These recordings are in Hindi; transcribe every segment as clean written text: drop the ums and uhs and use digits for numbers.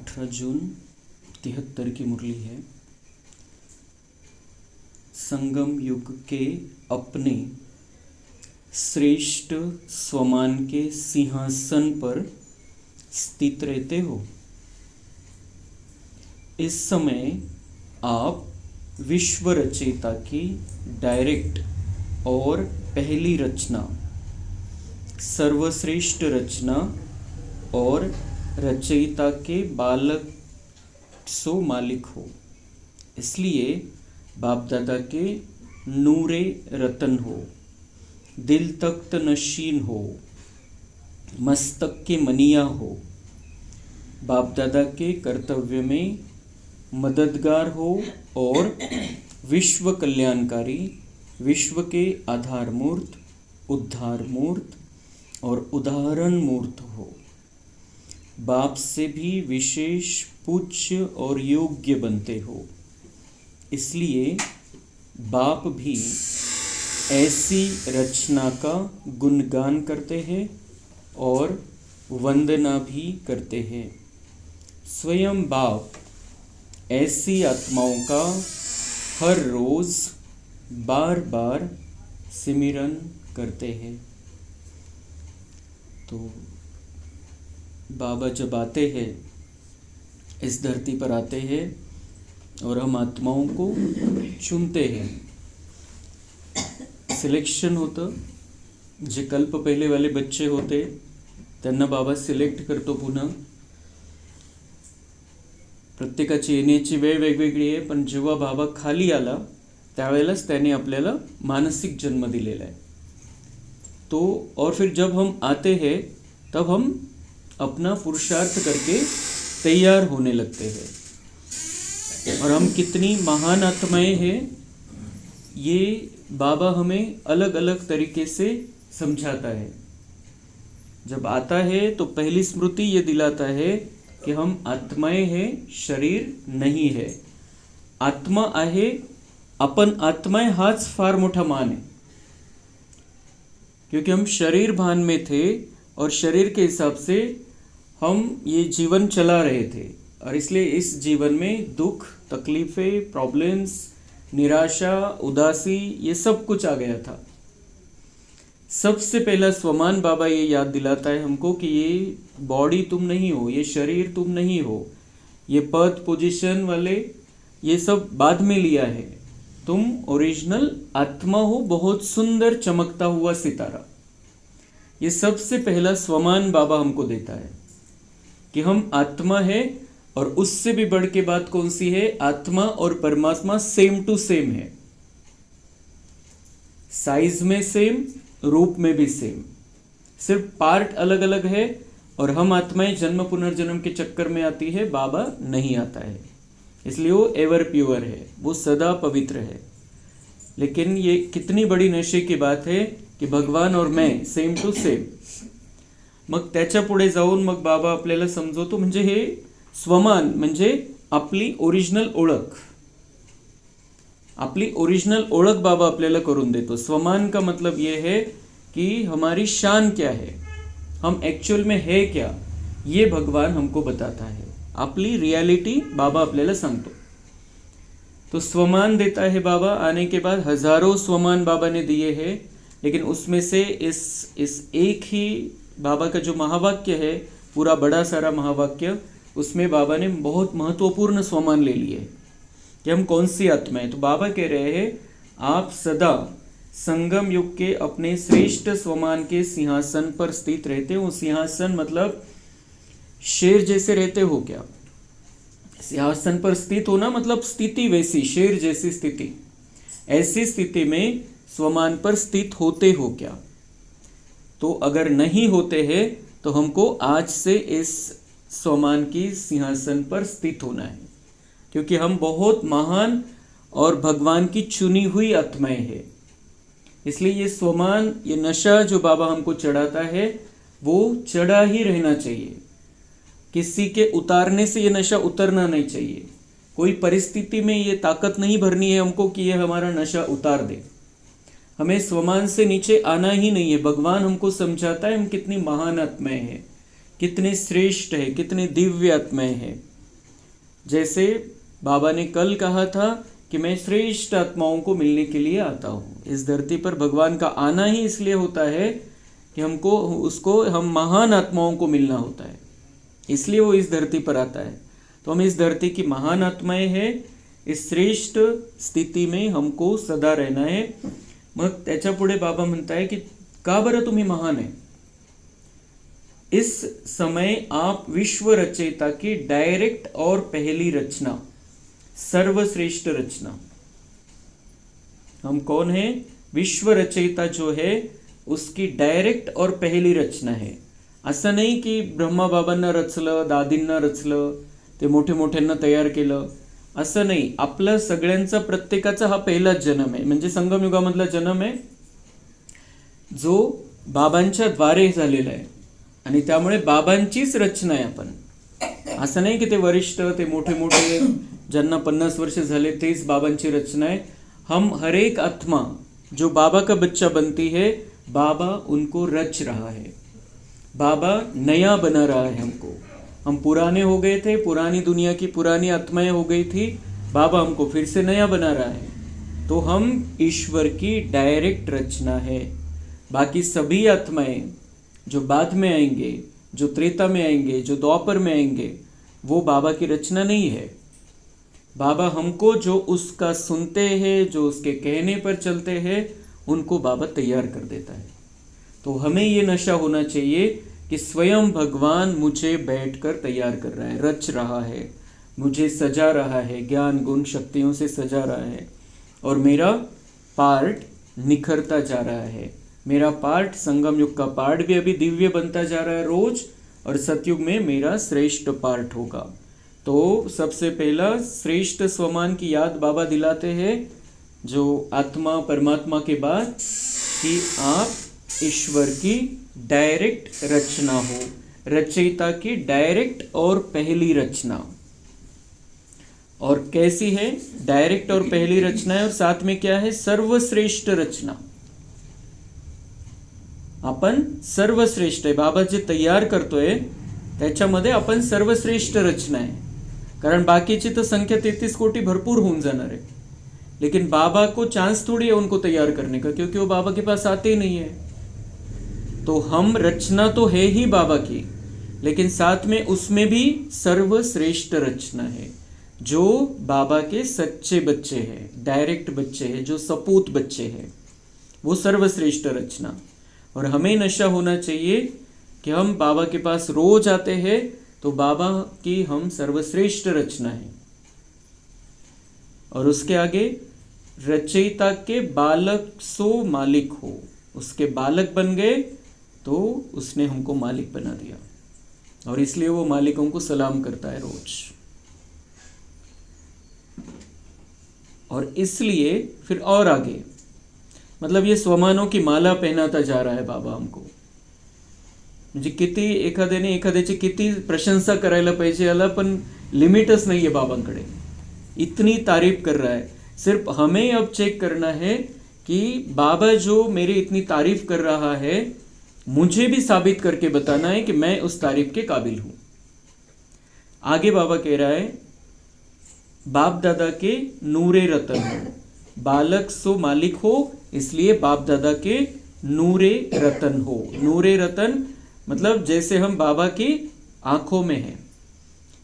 18 जून 73 की मुरली है। संगम युग के अपने श्रेष्ठ स्वमान के सिंहासन पर स्थित रहते हो। इस समय आप विश्व रचयिता की डायरेक्ट और पहली रचना, सर्वश्रेष्ठ रचना और रचयिता के बालक सो मालिक हो। इसलिए बाप दादा के नूरे रतन हो, दिल तख्त नशीन हो, मस्तक के मनिया हो, बाप दादा के कर्तव्य में मददगार हो और विश्व कल्याणकारी, विश्व के आधार मूर्त, उद्धार मूर्त और उदाहरण मूर्त हो। बाप से भी विशेष पूज्य और योग्य बनते हो। इसलिए बाप भी ऐसी रचना का गुणगान करते हैं और वंदना भी करते हैं। स्वयं बाप ऐसी आत्माओं का हर रोज बार बार सिमरन करते हैं। तो बाबा जब आते हैं, इस धरती पर आते हैं और हम आत्माओं को चुनते हैं। सिलेक्शन होतं, जे कल्प पहिले वाले बच्चे होते त्यांना बाबा सिलेक्ट करतो पुन्हा। प्रत्येकाची येण्याची वेळ वेगवेगळी आहे, पण जेव्हा बाबा खाली आला त्यावेळेलाच त्याने आपल्याला मानसिक जन्म दिलेला है। तो और फिर जब हम आते हैं तब हम अपना पुरुषार्थ करके तैयार होने लगते हैं। और हम कितनी महान आत्माएं हैं, ये बाबा हमें अलग अलग तरीके से समझाता है। जब आता है तो पहली स्मृति ये दिलाता है कि हम आत्माएं हैं, शरीर नहीं है। आत्मा आहे, अपन आत्माएं हाच फार मोठा मान है, क्योंकि हम शरीर भान में थे और शरीर के हिसाब से हम ये जीवन चला रहे थे। और इसलिए इस जीवन में दुख, तकलीफें, प्रॉब्लम्स, निराशा, उदासी, ये सब कुछ आ गया था। सबसे पहला स्वमान बाबा ये याद दिलाता है हमको कि ये बॉडी तुम नहीं हो, ये शरीर तुम नहीं हो, ये पद पोजीशन वाले ये सब बाद में लिया है। तुम ओरिजिनल आत्मा हो, बहुत सुंदर चमकता हुआ सितारा। ये सबसे पहला स्वमान बाबा हमको देता है कि हम आत्मा है। और उससे भी बढ़ के बात कौन सी है? आत्मा और परमात्मा सेम टू सेम है, साइज में सेम, रूप में भी सेम, सिर्फ पार्ट अलग अलग है। और हम आत्माएं जन्म पुनर्जन्म के चक्कर में आती है, बाबा नहीं आता है। इसलिए वो एवर प्योर है, वो सदा पवित्र है। लेकिन ये कितनी बड़ी नशे की बात है कि भगवान और मैं सेम टू सेम। मग त्याच्या पुढे जाऊन मग बाबा आपल्याला समजवतो, म्हणजे हे स्वमान म्हणजे आपली ओरिजिनल ओळख, आपली ओरिजिनल ओळख बाबा आपल्याला करून देतो। स्वमान का मतलब ये है कि हमारी शान क्या है, हम एक्चुअल में है क्या, ये भगवान हमको बताता है। आपली रियलिटी बाबा आपल्याला सांगतो। तो स्वमान देता है बाबा। आने के बाद हजारों स्वमान बाबा ने दिए हैं, लेकिन उसमें से इस एक ही बाबा का जो महावाक्य है, पूरा बड़ा सारा महावाक्य, उसमें बाबा ने बहुत महत्वपूर्ण स्वमान ले लिए कि हम कौन सी आत्मा है। तो बाबा कह रहे हैं, आप सदा संगम युग के अपने श्रेष्ठ स्वमान के सिंहासन पर स्थित रहते हो। सिंहासन मतलब शेर जैसे रहते हो क्या? सिंहासन पर स्थित होना मतलब स्थिति वैसी, शेर जैसी स्थिति। ऐसी स्थिति में स्वमान पर स्थित होते हो क्या? तो अगर नहीं होते हैं तो हमको आज से इस स्वमान की सिंहासन पर स्थित होना है, क्योंकि हम बहुत महान और भगवान की चुनी हुई आत्माएं हैं। इसलिए ये स्वमान, ये नशा जो बाबा हमको चढ़ाता है, वो चढ़ा ही रहना चाहिए। किसी के उतारने से ये नशा उतरना नहीं चाहिए। कोई परिस्थिति में ये ताकत नहीं भरनी है हमको कि ये हमारा नशा उतार दे। हमें स्वमान से नीचे आना ही नहीं है। भगवान हमको समझाता है हम कितनी महान आत्माएं हैं, कितने श्रेष्ठ है, कितने दिव्य आत्माएं हैं। जैसे बाबा ने कल कहा था कि मैं श्रेष्ठ आत्माओं को मिलने के लिए आता हूँ। इस धरती पर भगवान का आना ही इसलिए होता है कि हम महान आत्माओं को मिलना होता है, इसलिए वो इस धरती पर आता है। तो हम इस धरती की महान आत्माएं हैं, इस श्रेष्ठ स्थिती में हमको सदा रहना है। मग त्याच्या पुढे बाबा म्हणता है कि का बरं तुम्ही महान है? इस समय आप विश्व रचयिता की डायरेक्ट और पहली रचना, सर्वश्रेष्ठ रचना। हम कौन है? विश्व रचयिता जो है उसकी डायरेक्ट और पहिली रचना आहे। असं नाही की ब्रह्मा बाबांना रचलं, दादींना रचलं, ते मोठे मोठ्यांना तयार केलं, असं नाही। आपला सगळ्यांचा प्रत्येकाचा हा पहिलाच जन्म आहे, म्हणजे संगमयुगामधला जन्म आहे जो बाबांच्या द्वारे झालेला आहे आणि त्यामुळे बाबांचीच रचना आहे आपण। असं नाही की ते वरिष्ठ, ते मोठे मोठे ज्यांना 50 वर्ष झाले तेच बाबांची रचना है। हम हर एक आत्मा जो बाबा का बच्चा बनती है, बाबा उनको रच रहा है, बाबा नया बना रहा है हमको। हम पुराने हो गए थे, पुरानी दुनिया की पुरानी आत्माएं हो गई थी, बाबा हमको फिर से नया बना रहा है। तो हम ईश्वर की डायरेक्ट रचना है। बाकी सभी आत्माएं जो बाद में आएंगे, जो त्रेता में आएंगे, जो द्वापर में आएंगे, वो बाबा की रचना नहीं है। बाबा हमको जो उसका सुनते हैं, जो उसके कहने पर चलते हैं, उनको बाबा तैयार कर देता है। तो हमें ये नशा होना चाहिए कि स्वयं भगवान मुझे बैठकर तैयार कर रहा है, रच रहा है, मुझे सजा रहा है, ज्ञान गुण शक्तियों से सजा रहा है, और मेरा पार्ट निखरता जा रहा है। मेरा पार्ट, संगम युग का पार्ट भी अभी दिव्य बनता जा रहा है रोज, और सतयुग में मेरा श्रेष्ठ पार्ट होगा। तो सबसे पहला श्रेष्ठ स्वमान की याद बाबा दिलाते हैं, जो आत्मा परमात्मा के बाद, कि आप ईश्वर की डायरेक्ट रचना हो, रचयिता की डायरेक्ट और पहली रचना। और कैसी है? डायरेक्ट और पहली रचना है, और साथ में क्या है? सर्वश्रेष्ठ रचना। आपण सर्वश्रेष्ठ आहे, बाबा जे तयार करतोय त्याच्यामध्ये आपण सर्वश्रेष्ठ रचना आहे। कारण बाकीची तो संख्या 33 कोटी भरपूर होऊन जाणार है, लेकिन बाबा को चांस थोड़ी है उनको तैयार करने का, क्योंकि वो बाबा के पास आते ही नहीं है। तो हम रचना तो है ही बाबा की, लेकिन साथ में उसमें भी सर्वश्रेष्ठ रचना है, जो बाबा के सच्चे बच्चे हैं, डायरेक्ट बच्चे हैं, जो सपूत बच्चे हैं, वो सर्वश्रेष्ठ रचना। और हमें नशा होना चाहिए कि हम बाबा के पास रोज आते हैं, तो बाबा की हम सर्वश्रेष्ठ रचना है। और उसके आगे, रचयिता के बालक सो मालिक हो, उसके बालक बन गए तो उसने हमको मालिक बना दिया, और इसलिए वो मालिकों को सलाम करता है रोज। और इसलिए फिर और आगे, मतलब ये स्वमानों की माला पहनाता जा रहा है बाबा हमको। म्हणजे किती एखाद्याने एखाद्याची किती प्रशंसा करायला पाहिजे, याला पण लिमिटच नहीं है बाबांकडे। इतनी तारीफ कर रहा है। सिर्फ हमें अब चेक करना है कि बाबा जो मेरी इतनी तारीफ कर रहा है, मुझे भी साबित करके बताना है कि मैं उस तारीफ के काबिल हूं। आगे बाबा कह रहा है, बाप दादा के नूरे रतन हो, बालक सो मालिक हो, इसलिए बाप दादा के नूरे रतन हो। नूरे रतन मतलब जैसे हम बाबा की आंखों में हैं,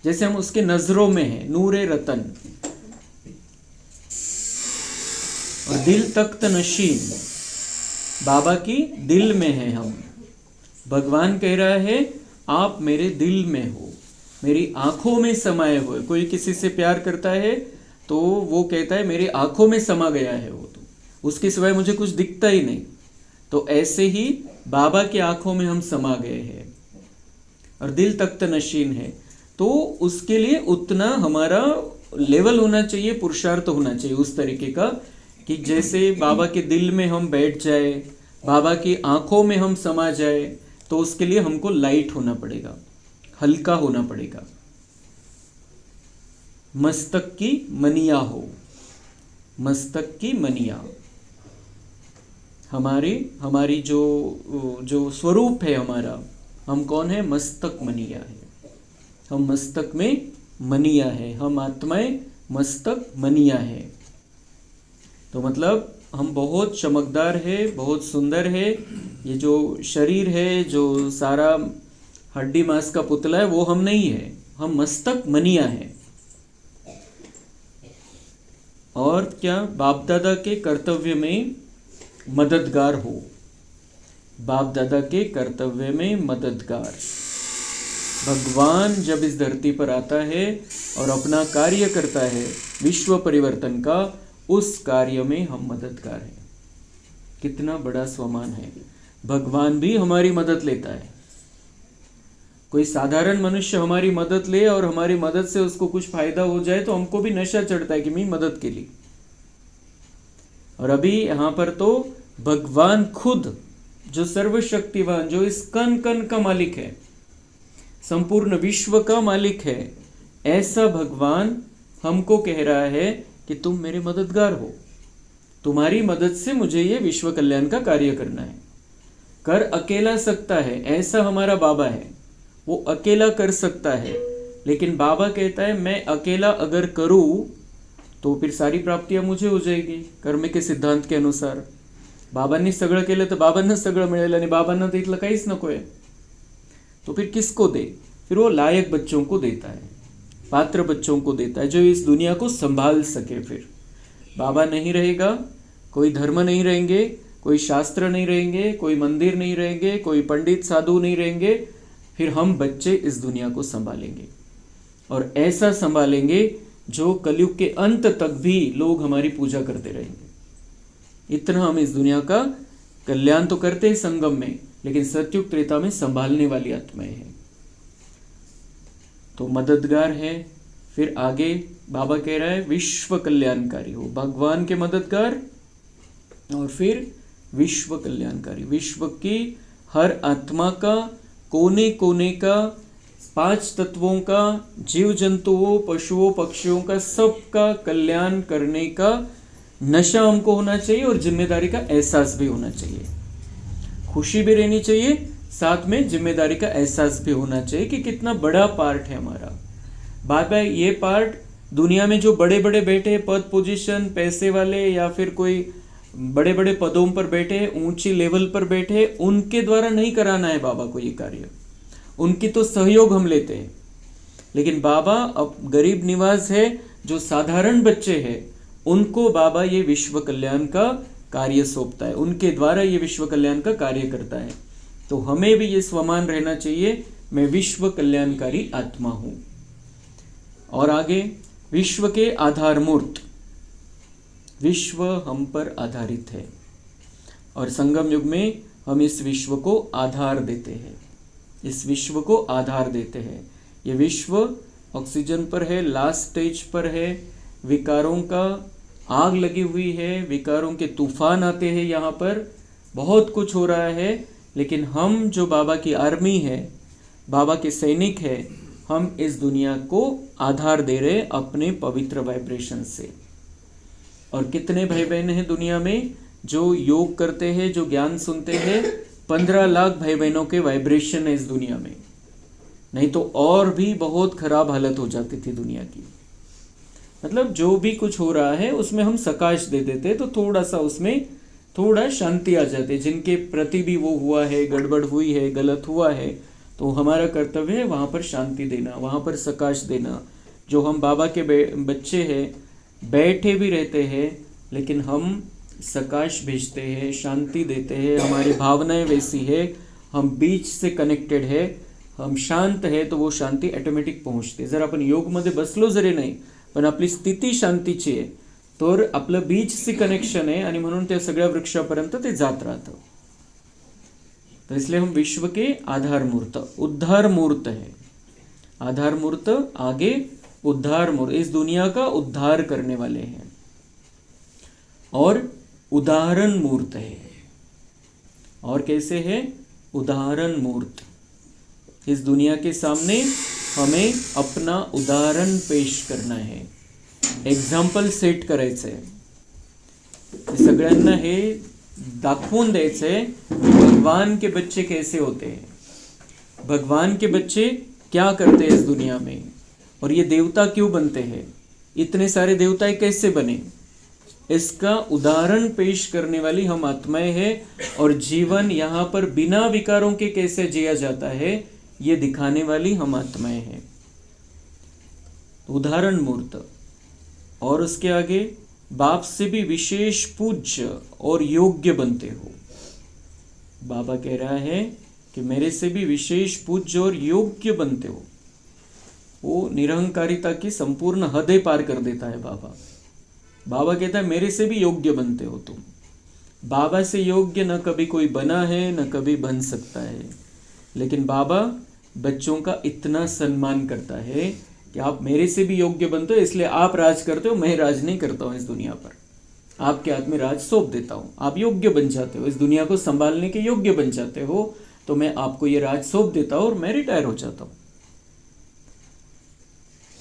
जैसे हम उसके नजरों में हैं, नूरे रतन। और दिल तख्त नशीन, बाबा की दिल में है हम। भगवान कह रहा है, आप मेरे दिल में हो, मेरी आंखों में समाये हुए। कोई किसी से प्यार करता है तो वो कहता है मेरी आंखों में समा गया है वो, तो उसके सिवाय मुझे कुछ दिखता ही नहीं। तो ऐसे ही बाबा की आंखों में हम समा गए हैं, और दिल तख्त नशीन है। तो उसके लिए उतना हमारा लेवल होना चाहिए, पुरुषार्थ होना चाहिए उस तरीके का कि जैसे बाबा के दिल में हम बैठ जाए, बाबा की आंखों में हम समा जाए। तो उसके लिए हमको लाइट होना पड़ेगा, हल्का होना पड़ेगा। मस्तक की मनिया हो, मस्तक की मनिया। हमारी जो स्वरूप है हमारा, हम कौन है? मस्तक मनिया है। हम मस्तक में मनिया है, हम आत्माएं मस्तक मनिया है। तो मतलब हम बहुत चमकदार है, बहुत सुंदर है। ये जो शरीर है, जो सारा हड्डी मांस का पुतला है, वो हम नहीं है, हम मस्तक मनिया है। और क्या, बाप दादा के कर्तव्य में मददगार हो, बाप दादा के कर्तव्य में मददगार। भगवान जब इस धरती पर आता है और अपना कार्य करता है विश्व परिवर्तन का, उस कार्य में हम मददगार हैं। कितना बड़ा स्वमान है। भगवान भी हमारी मदद लेता है। कोई साधारण मनुष्य हमारी मदद ले और हमारी मदद से उसको कुछ फायदा हो जाए तो हमको भी नशा चढ़ता है कि मैं मदद के लिए। और अभी यहाँ पर तो भगवान खुद, जो सर्वशक्तिवान, जो इस कण कण का मालिक है, संपूर्ण विश्व का मालिक है, ऐसा भगवान हमको कह रहा है कि तुम मेरे मददगार हो, तुम्हारी मदद से मुझे ये विश्व कल्याण का कार्य करना है। कर अकेला सकता है ऐसा हमारा बाबा है, वो अकेला कर सकता है। लेकिन बाबा कहता है मैं अकेला अगर करूं तो फिर सारी प्राप्तियां मुझे हो जाएगी कर्म के सिद्धांत के अनुसार। बाबांनी सगळं केलं तर बाबांना सगळं मिळेल आणि बाबांना तर इथलं काहीच नको आहे, तो फिर किसको दे? फिर वो लायक बच्चों को देता है, पात्र बच्चों को देता है, जो इस दुनिया को संभाल सके। फिर बाबा नहीं रहेगा, कोई धर्म नहीं रहेंगे, कोई शास्त्र नहीं रहेंगे, कोई मंदिर नहीं रहेंगे, कोई पंडित साधु नहीं रहेंगे, फिर हम बच्चे इस दुनिया को संभालेंगे। और ऐसा संभालेंगे जो कलयुग के अंत तक भी लोग हमारी पूजा करते रहेंगे। इतना हम इस दुनिया का कल्याण तो करते हैं संगम में, लेकिन सत्युग त्रेता में संभालने वाली आत्माएं हैं। तो मददगार है। फिर आगे बाबा कह रहा है विश्व कल्याणकारी हो, भगवान के मददगार और फिर विश्व कल्याणकारी। विश्व की हर आत्मा का, कोने कोने का, 5 तत्वों का, जीव जंतुओं, पशुओं, पक्षियों का, सबका कल्याण करने का नशा हमको होना चाहिए और जिम्मेदारी का एहसास भी होना चाहिए। खुशी भी रहनी चाहिए, साथ में जिम्मेदारी का एहसास भी होना चाहिए कि कितना बड़ा पार्ट है हमारा। बाबा ये पार्ट दुनिया में जो बड़े बड़े बैठे, पद पोजीशन, पैसे वाले या फिर कोई बड़े बड़े पदों पर बैठे, ऊंची लेवल पर बैठे, उनके द्वारा नहीं कराना है बाबा को ये कार्य। उनकी तो सहयोग हम लेते हैं, लेकिन बाबा अब गरीब निवास है, जो साधारण बच्चे हैं, उनको बाबा ये विश्व कल्याण का कार्य सौंपता है, उनके द्वारा ये विश्व कल्याण का कार्य करता है। तो हमें भी ये स्वमान रहना चाहिए, मैं विश्व कल्याणकारी आत्मा हूं। और आगे विश्व के आधार मूर्त, विश्व हम पर आधारित है और संगम युग में हम इस विश्व को आधार देते हैं, इस विश्व को आधार देते हैं। ये विश्व ऑक्सीजन पर है, लास्ट स्टेज पर है, विकारों का आग लगी हुई है, विकारों के तूफान आते हैं, यहाँ पर बहुत कुछ हो रहा है। लेकिन हम जो बाबा की आर्मी है, बाबा के सैनिक है, हम इस दुनिया को आधार दे रहे अपने पवित्र वाइब्रेशन से। और कितने भाई बहन हैं दुनिया में जो योग करते हैं, जो ज्ञान सुनते हैं? 15 लाख भाई बहनों के वाइब्रेशन है इस दुनिया में, नहीं तो और भी बहुत खराब हालत हो जाती थी दुनिया की। मतलब जो भी कुछ हो रहा है उसमें हम सकाश दे देते तो थोड़ा सा उसमें थोड़ा शांति आ जाती। जिनके प्रति भी वो हुआ है, गड़बड़ हुई है, गलत हुआ है, तो हमारा कर्तव्य है वहाँ पर शांति देना, वहाँ पर सकाश देना। जो हम बाबा के बच्चे हैं, बैठे भी रहते हैं, लेकिन हम सकाश भेजते हैं, शांति देते हैं, हमारी भावनाएं वैसी है, हम बीच से कनेक्टेड है, हम शांत है, तो वो शांती ऑटोमॅटिक पोहोचते। जर आपण योगमध्ये बसलो जरी नाही, पण आपली स्थिती शांतीची आहे, तर आपलं बीजशी कनेक्शन आहे आणि म्हणून त्या सगळ्या वृक्षापर्यंत ते जात राहतं। तो इसलिए हम विश्व के आधार मूर्त, उद्धार मूर्त है। आधार मूर्त, आगे उद्धार मूर्त, इस दुनिया का उद्धार करने वाले हैं। और उदाहरण मूर्त है। और कैसे है? उदाहरण मूर्त। इस दुनिया के सामने हमें अपना उदाहरण पेश करना है, एक्झाम्पल सेट करायचं आहे। सगळ्यांना हे दाखवून द्यायचं है भगवान के बच्चे कैसे होते हैं, भगवान के बच्चे क्या करते हैं इस दुनिया में, और ये देवता क्यों बनते हैं, इतने सारे देवता कैसे बने, इसका उदाहरण पेश करने वाली हम आत्माएं हैं। और जीवन यहाँ पर बिना विकारों के कैसे जिया जाता है ये दिखाने वाली हम आत्माएं हैं, उदाहरण मूर्त। और उसके आगे बाप से भी विशेष पूज्य और योग्य बनते हो। बाबा कह रहा है कि मेरे से भी विशेष पूज्य और योग्य बनते हो। वो निरहंकारिता की संपूर्ण हदें पार कर देता है बाबा। बाबा कहता है मेरे से भी योग्य बनते हो तुम। बाबा से योग्य न कभी कोई बना है न कभी बन सकता है, लेकिन बाबा बच्चों का इतना सम्मान करता है कि आप मेरे से भी योग्य बनते हो, इसलिए आप राज करते हो, मैं राज नहीं करता हूँ इस दुनिया पर। आपके हाथ में राज सौंप देता हूँ, आप योग्य बन जाते हो, इस दुनिया को संभालने के योग्य बन जाते हो, तो मैं आपको ये राज सौंप देता हूँ और मैं रिटायर हो जाता हूँ।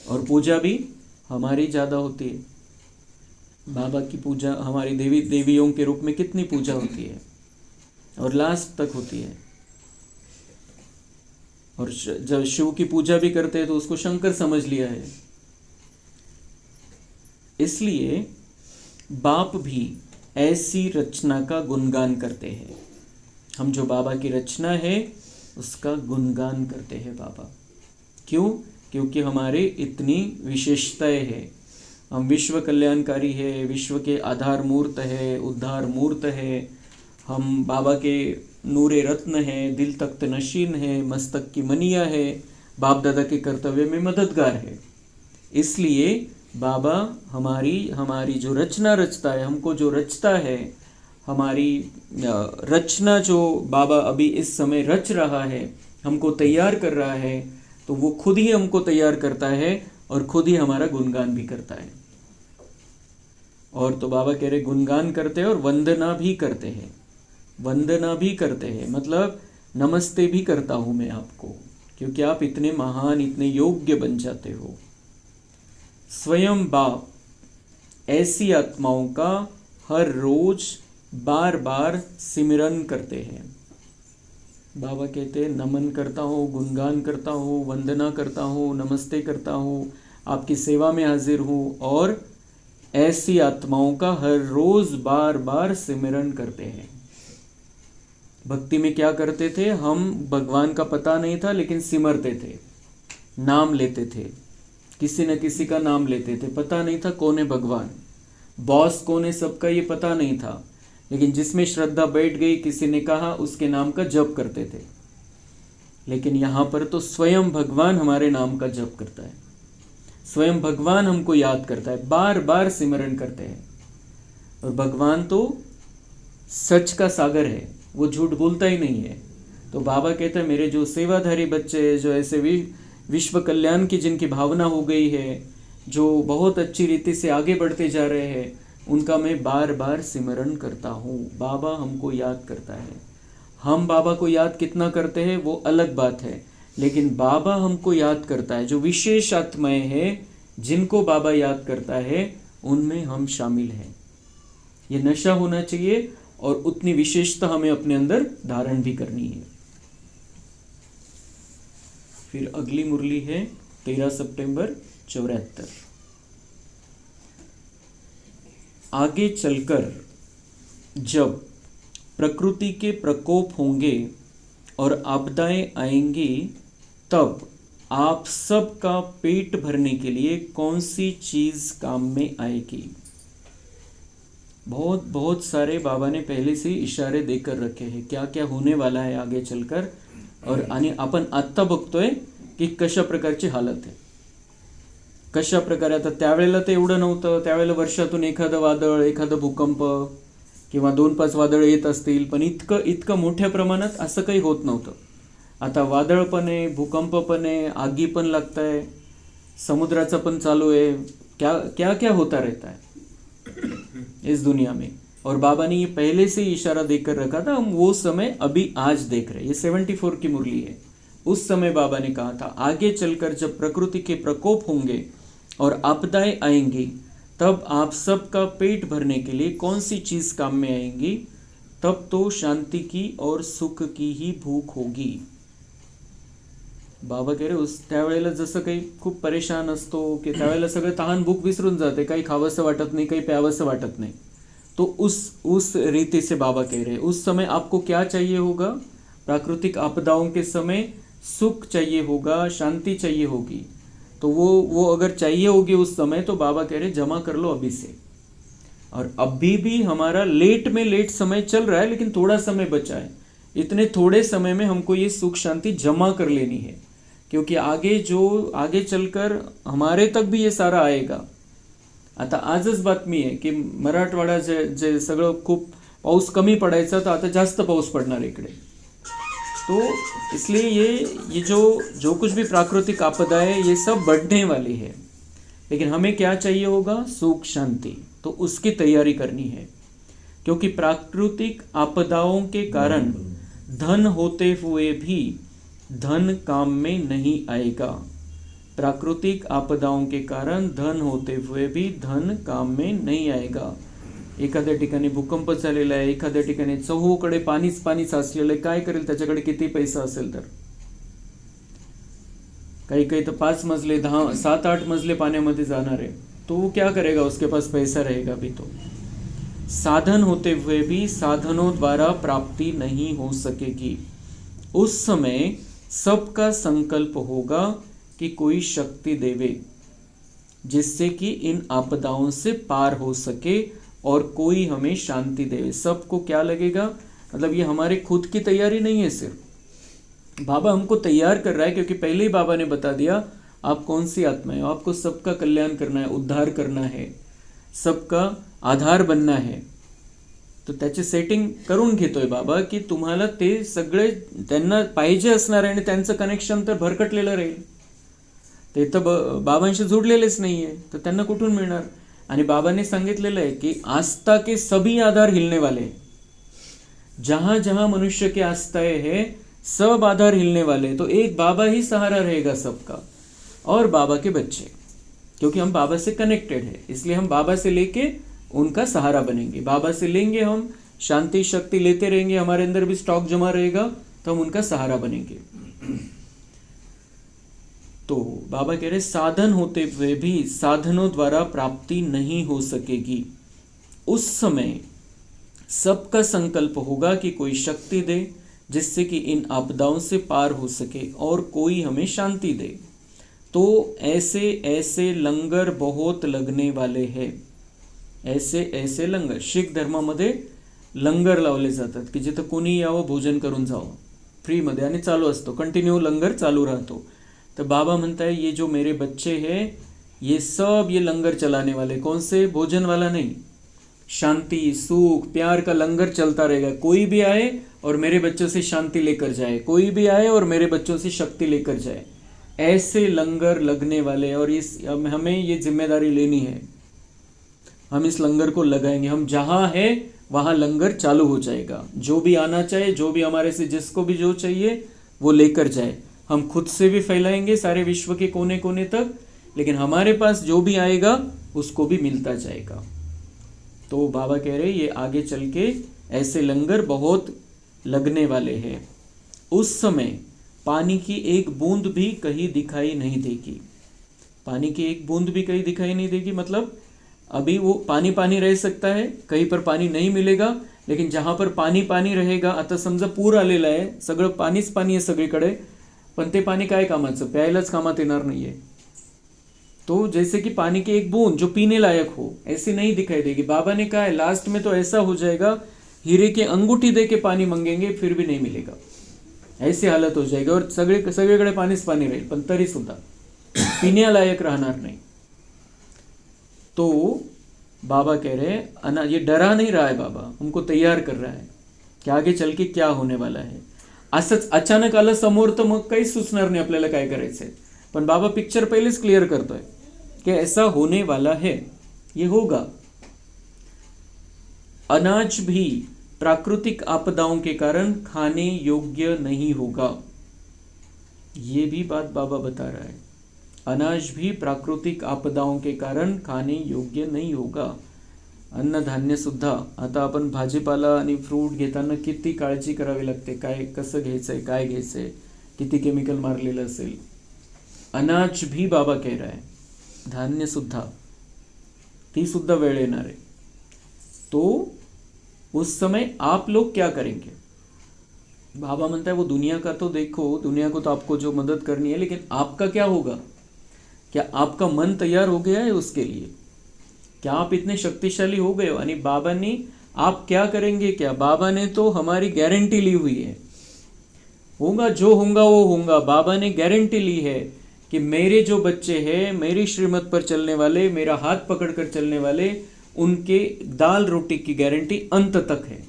और पूजा भी हमारी ज़्यादा होती है। बाबा की पूजा हमारी देवियों के रूप में कितनी पूजा होती है और लास्ट तक होती है। और जब शिव की पूजा भी करते हैं तो उसको शंकर समझ लिया है। इसलिए बाप भी ऐसी रचना का गुणगान करते हैं। हम जो बाबा की रचना है उसका गुणगान करते हैं बाबा। क्यों? क्योंकि हमारे इतनी विशेषताएं हैं। हम विश्व कल्याणकारी है, विश्व के आधार मूर्त है, उद्धार मूर्त है। हम बाबा के नूरे रत्न है, दिल तख्त नशीन है, मस्तक की मनिया है, बाप दादा के कर्तव्य में मददगार है। इसलिए बाबा हमारी जो रचना रचता है, हमको जो रचता है, हमारी रचना जो बाबा अभी इस समय रच रहा है, हमको तैयार कर रहा है, तो वो खुद ही हमको तैयार करता है और खुद ही हमारा गुणगान भी करता है। और तो बाबा कह रहे गुणगान करते हैं और वंदना भी करते हैं। वंदना भी करते हैं मतलब नमस्ते भी करता हूँ मैं आपको, क्योंकि आप इतने महान, इतने योग्य बन जाते हो। स्वयं बाप ऐसी आत्माओं का हर रोज बार बार सिमरन करते हैं। बाबा कहते हैं नमन करता हूँ, गुणगान करता हूँ, वंदना करता हूँ, नमस्ते करता हूँ, आपकी सेवा में हाजिर हूँ। और ऐसी आत्माओं का हर रोज बार बार सिमरन करते हैं। भक्ति में क्या करते थे हम, भगवान का पता नहीं था लेकिन सिमरते थे, नाम लेते थे, किसी न किसी का नाम लेते थे। पता नहीं था कौन है भगवान, बॉस कौन है सबका ये पता नहीं था, लेकिन जिसमें श्रद्धा बैठ गई, किसी ने कहा, उसके नाम का जप करते थे। लेकिन यहाँ पर तो स्वयं भगवान हमारे नाम का जप करता है, स्वयं भगवान हमको याद करता है, बार बार सिमरन करते हैं। और भगवान तो सच का सागर है, वो झूठ बोलता ही नहीं है। तो बाबा कहता है मेरे जो सेवाधारी बच्चे हैं, जो ऐसे विश्व कल्याण की जिनकी भावना हो गई है, जो बहुत अच्छी रीति से आगे बढ़ते जा रहे हैं, उनका मैं बार बार सिमरन करता हूँ। बाबा हमको याद करता है। हम बाबा को याद कितना करते हैं वो अलग बात है, लेकिन बाबा हमको याद करता है। जो विशेष आत्माएं हैं जिनको बाबा याद करता है उनमें हम शामिल हैं। ये नशा होना चाहिए और उतनी विशेषता हमें अपने अंदर धारण भी करनी है। फिर अगली मुरली है 13 सितंबर 74। आगे चलकर जब प्रकृति के प्रकोप होंगे और आपदाएं आएंगी, तब आप सबका पेट भरने के लिए कौन सी चीज काम में आएगी। बहुत सारे बाबा ने पहले से इशारे देकर रखे हैं क्या क्या होने वाला है आगे चलकर। और आणि आपण आत्ता बघतोय की कशा प्रकारची हालत आहे, कशा प्रकारे। आता त्यावेळेला ते एवढं नव्हतं, त्यावेळेला वर्षातून एखादं वादळ, एखादं भूकंप किंवा 2-5 वादळ येत असतील, पण इतकं मोठ्या प्रमाणात असं काही होत नव्हतं। आता वादळ पण आहे, भूकंप पण आहे, आगी पण लागत आहे, समुद्राचा पण चालू है, क्या क्या होता रहता है इस दुनिया में। और बाबा ने ये पहले से ही इशारा देकर रखा था, हम वो समय अभी आज देख रहे हैं। ये 74 की मुरली है। उस समय बाबा ने कहा था आगे चलकर जब प्रकृति के प्रकोप होंगे और आपदाएं आएंगी, तब आप सबका पेट भरने के लिए कौन सी चीज काम में आएंगी। तब तो शांति की और सुख की ही भूख होगी। बाबा कह रहे त्यावेळेला जसं काही खूप परेशान असतो की त्यावेळेला सगळं तहान भूक विसरून जाते, काही खावंसं वाटत नहीं, काही प्यावंसं वाटत नहीं। तो उस रीति से बाबा कह रहे उस समय आपको क्या चाहिए होगा? प्राकृतिक आपदाओं के समय सुख चाहिए होगा, शांति चाहिए होगी। तो वो अगर चाहिए होगी उस समय, तो बाबा कह रहे जमा कर लो अभी से। और अभी भी हमारा लेट में लेट समय चल रहा है, लेकिन थोड़ा समय बचा है। इतने थोड़े समय में हमको ये सुख शांति जमा कर लेनी है, क्योंकि आगे चलकर हमारे तक भी ये सारा आएगा। आता आजच बातमी आहे की मराठवाडा जे सगळं खूप पाऊस कमी पडायचा, तर आता जास्त पाऊस पडणार इकडे। तो इसलिए ये जो कुछ भी प्राकृतिक आपदा है, ये सब बढ़ने वाली है, लेकिन हमें क्या चाहिए होगा? सुख शांति। तो उसकी तैयारी करनी है, क्योंकि प्राकृतिक आपदाओं के कारण धन होते हुए भी धन काम में नहीं आएगा। प्राकृतिक आपदाओं के कारण धन होते हुए भी धन काम में नहीं आएगा। एखाद्या ठिकाणी भूकंप झालेला आहे, एखाद्या ठिकाणी चहूकडे पाणीच पाणी साचलेलं आहे, काय करेल त्याच्याकडे किती पैसा असेल तर? काही काही तो 5 मजले 10 7 8 मजले पाण्यामध्ये जाणार आहे, तो वो क्या करेगा? उसके पास पैसा रहेगा भी तो। साधन होते हुए भी साधनों द्वारा प्राप्ति नहीं हो सकेगी। उस समय सबका संकल्प होगा कि कोई शक्ति देवे, जिससे कि इन आपदाओं से पार हो सके और कोई हमें शांति देवे। सबको क्या लगेगा? मतलब ये हमारे खुद की तैयारी नहीं है, सिर्फ बाबा हमको तैयार कर रहा है, क्योंकि पहले ही बाबा ने बता दिया आप कौन सी आत्मा है, आपको सबका कल्याण करना है, उद्धार करना है, सबका आधार बनना है। तो त्याची सेटिंग करून घेतोय बाबा की तुम्हाला ते सगळे त्यांना पाहिजे असणार आहे, आणि त्यांचं कनेक्शन तर भरकटलेलं राहील, ते तर बाबांशी जुडलेलेच नाही आहे, तर त्यांना कुठून मिळणार? आणि बाबांनी सांगितलेलं आहे की आस्था के सभी आधार हिलने वाले, जहां जहां मनुष्य की आस्थाएं है सब आधार हिलने वाले। तो एक बाबा ही सहारा रहेगा सबका, और बाबा के बच्चे, क्योंकि हम बाबा से कनेक्टेड है, इसलिए हम बाबा से लेके उनका सहारा बनेंगे। बाबा से लेंगे हम शांति शक्ति, लेते रहेंगे, हमारे अंदर भी स्टॉक जमा रहेगा, तो हम उनका सहारा बनेंगे। तो बाबा कह रहे साधन होते हुए भी साधनों द्वारा प्राप्ति नहीं हो सकेगी। उस समय सबका संकल्प होगा कि कोई शक्ति दे, जिससे कि इन आपदाओं से पार हो सके और कोई हमें शांति दे। तो ऐसे ऐसे लंगर बहुत लगने वाले हैं। ऐसे ऐसे लंगर, शीख धर्मामध्ये लंगर लावले जातात की जिथं कोणी यावं, भोजन करून जावं फ्रीमध्ये, आणि चालू असतो, कंटिन्यू लंगर चालू राहतो। तो बाबा म्हणता है ये जो मेरे बच्चे हैं, ये सब ये लंगर चलाने वाले। कौन से? भोजन वाला नहीं, शांति सुख प्यार का लंगर चलता रहेगा। कोई भी आए और मेरे बच्चों से शांति लेकर जाए, कोई भी आए और मेरे बच्चों से शक्ति लेकर जाए, ऐसे लंगर लगने वाले। और हमें ये जिम्मेदारी लेनी है, हम इस लंगर को लगाएंगे। हम जहाँ है वहाँ लंगर चालू हो जाएगा। जो भी आना चाहे, जो भी हमारे से जिसको भी जो चाहिए वो लेकर जाए। हम खुद से भी फैलाएंगे सारे विश्व के कोने कोने तक, लेकिन हमारे पास जो भी आएगा उसको भी मिलता जाएगा। तो बाबा कह रहे ये आगे चल के ऐसे लंगर बहुत लगने वाले हैं। उस समय पानी की एक बूंद भी कहीं दिखाई नहीं देगी। पानी की एक बूंद भी कहीं दिखाई नहीं देगी, मतलब अभी वो पानी पानी रह सकता है, कहीं पर पानी नहीं मिलेगा, लेकिन जहाँ पर पानी पानी रहेगा, आता समजा पूर आलेला आहे, सगळं पाणीच पाणी आहे सगळीकडे, पण ते पाणी काय कामाचं? प्यायलाच कामात येणार नाहीये। तो जैसे कि पानी की एक बूंद जो पीने लायक हो, ऐसी नहीं दिखाई देगी। बाबा ने कहा है लास्ट में तो ऐसा हो जाएगा, हीरे की अंगूठी दे के पानी मांगेंगे फिर भी नहीं मिलेगा, ऐसी हालत हो जाएगी। और सगळीकडे पाणीच पाणी राहील, पण तरी सुद्धा पिण्यालायक राहणार नाही। तो बाबा कह रहे ये डरा नहीं रहा है, बाबा हमको तैयार कर रहा है कि आगे चल के क्या होने वाला है। असंच अचानक आलं समोर तर मग काही सुचणार नाही आपल्याला काय करायचंय, पण बाबा पिक्चर पहिलेच क्लियर करतोय कि ऐसा होने वाला है, ये होगा। अनाज भी प्राकृतिक आपदाओं के कारण खाने योग्य नहीं होगा, ये भी बात बाबा बता रहा है। अनाज भी प्राकृतिक आपदाओं के कारण खाने योग्य नहीं होगा। अन्नधान्य सुद्धा, आता आपण भाजीपाला आणि फ्रूट घेताना किती काळजी करावी लागते, काय कसं घ्यायचंय, काय घ्यायचंय, किती केमिकल मारलेलं असेल. अनाज भी बाबा कह रहा है, धान्य सुद्धा, ती सुद्धा वेळ येणार आहे. तो उस समय आप लोग क्या करेंगे. बाबा म्हणता है वो दुनिया का तो देखो, दुनिया को तो आपको जो मदद करनी है, लेकिन आपका क्या होगा. क्या आपका मन तैयार हो गया है उसके लिए. क्या आप इतने शक्तिशाली हो गए हो. आणि बाबांनी आप क्या करेंगे क्या, बाबा ने तो हमारी गारंटी ली हुई है. होगा जो होगा वो होगा. बाबा ने गारंटी ली है कि मेरे जो बच्चे हैं, मेरी श्रीमत पर चलने वाले, मेरा हाथ पकड़ कर चलने वाले, उनके दाल रोटी की गारंटी अंत तक है.